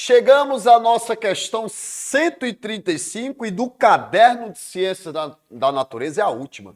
Chegamos à nossa questão 135 e do caderno de ciências da natureza é a última.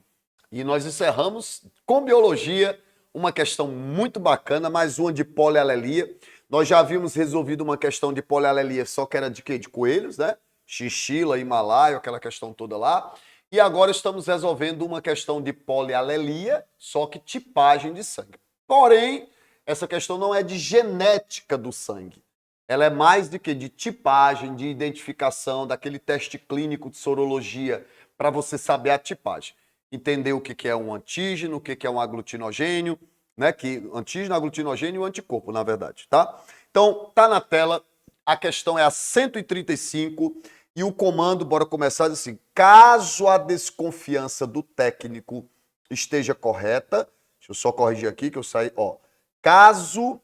E nós encerramos com biologia uma questão muito bacana, mais uma de polialelia. Nós já havíamos resolvido uma questão de polialelia, só que era de quê? De coelhos, né? Xixila, himalaio, aquela questão toda lá. E agora estamos resolvendo uma questão de polialelia, só que tipagem de sangue. Porém, essa questão não é de genética do sangue. Ela é mais do que de tipagem, de identificação, daquele teste clínico de sorologia, para você saber a tipagem. Entender o que é um antígeno, o que é um aglutinogênio, né? Que antígeno, aglutinogênio e o anticorpo, na verdade, tá? Então, tá na tela, a questão é a 135 e o comando, bora começar assim, caso a desconfiança do técnico esteja correta, deixa eu só corrigir aqui que eu saí, ó, caso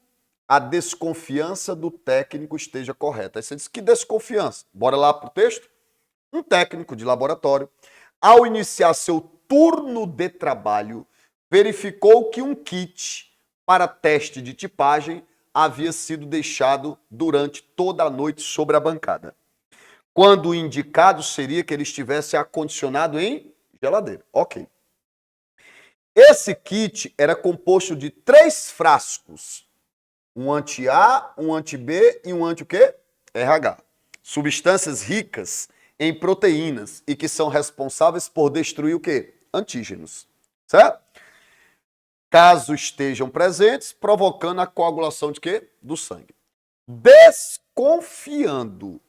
a desconfiança do técnico esteja correta. Aí você diz, que desconfiança? Bora lá pro texto? Um técnico de laboratório, ao iniciar seu turno de trabalho, verificou que um kit para teste de tipagem havia sido deixado durante toda a noite sobre a bancada, quando o indicado seria que ele estivesse acondicionado em geladeira. Ok. Esse kit era composto de 3 frascos, um anti-A, um anti-B e um anti o quê? RH. Substâncias ricas em proteínas e que são responsáveis por destruir o quê? Antígenos. Certo? Caso estejam presentes, provocando a coagulação de quê? Do sangue. Desconfiando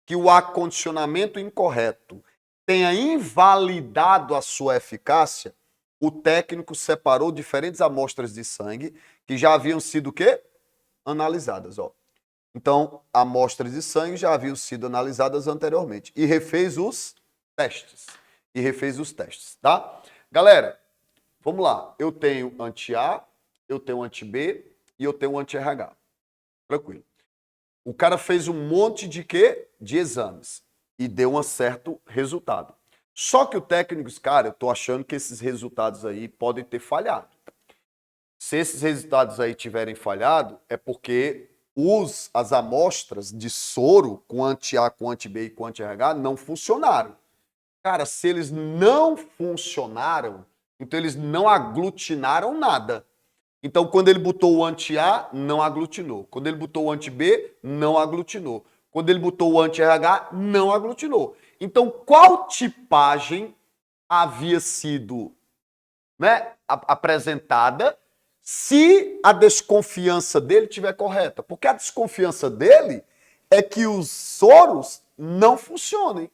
que o acondicionamento incorreto tenha invalidado a sua eficácia, o técnico separou diferentes amostras de sangue que já haviam sido o quê? Analisadas, ó. Então, amostras de sangue já haviam sido analisadas anteriormente e refez os testes. Tá? Galera, vamos lá. Eu tenho anti-A, eu tenho anti-B e eu tenho anti-RH. Tranquilo. O cara fez um monte de quê? De exames e deu um certo resultado. Só que o técnico, cara, eu tô achando que esses resultados aí podem ter falhado. Se esses resultados aí tiverem falhado, é porque as amostras de soro com anti-A, com anti-B e com anti-RH não funcionaram. Cara, se eles não funcionaram, então eles não aglutinaram nada. Então, quando ele botou o anti-A, não aglutinou. Quando ele botou o anti-B, não aglutinou. Quando ele botou o anti-RH, não aglutinou. Então, qual tipagem havia sido, né, apresentada se a desconfiança dele estiver correta? Porque a desconfiança dele é que os soros não funcionem.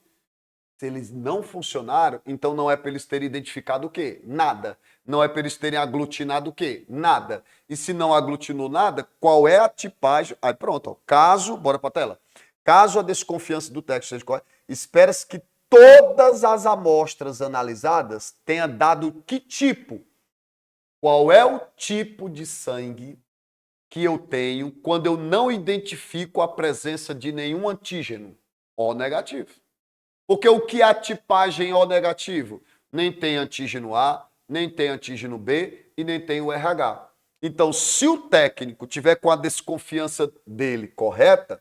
Se eles não funcionaram, então não é para eles terem identificado o quê? Nada. Não é para eles terem aglutinado o quê? Nada. E se não aglutinou nada, qual é a tipagem? Aí pronto, ó. Caso, bora para a tela. Caso a desconfiança do texto seja correta, espera-se que todas as amostras analisadas tenham dado que tipo? Qual é o tipo de sangue que eu tenho quando eu não identifico a presença de nenhum antígeno? O negativo. Porque o que é a tipagem O negativo? Nem tem antígeno A, nem tem antígeno B e nem tem o RH. Então, se o técnico tiver com a desconfiança dele correta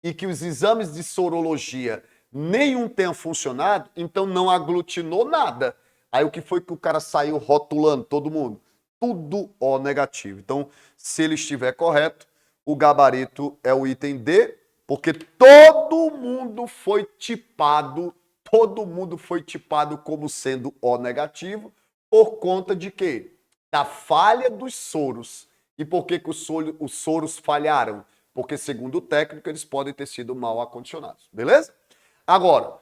e que os exames de sorologia nenhum tenha funcionado, então não aglutinou nada. Aí o que foi que o cara saiu rotulando todo mundo? Tudo O negativo. Então, se ele estiver correto, o gabarito é o item D, porque todo mundo foi tipado como sendo O negativo, por conta de quê? Da falha dos soros. E por que os soros falharam? Porque, segundo o técnico, eles podem ter sido mal acondicionados. Beleza? Agora,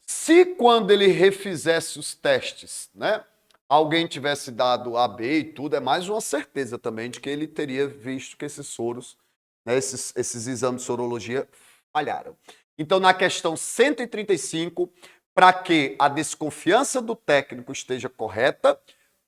se quando ele refizesse os testes, né, alguém tivesse dado AB e tudo, é mais uma certeza também de que ele teria visto que esses soros, né, esses exames de sorologia falharam. Então, na questão 135, para que a desconfiança do técnico esteja correta,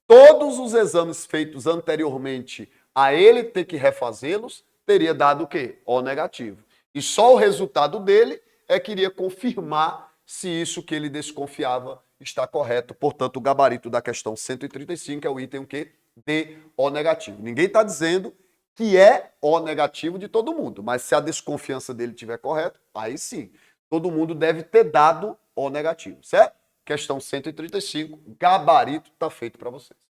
todos os exames feitos anteriormente a ele ter que refazê-los, teria dado o quê? O negativo. E só o resultado dele é que iria confirmar se isso que ele desconfiava está correto. Portanto, o gabarito da questão 135 é o item o quê? D, O negativo. Ninguém está dizendo que é O negativo de todo mundo. Mas se a desconfiança dele estiver correta, aí sim, todo mundo deve ter dado O negativo, certo? Questão 135, gabarito está feito para vocês.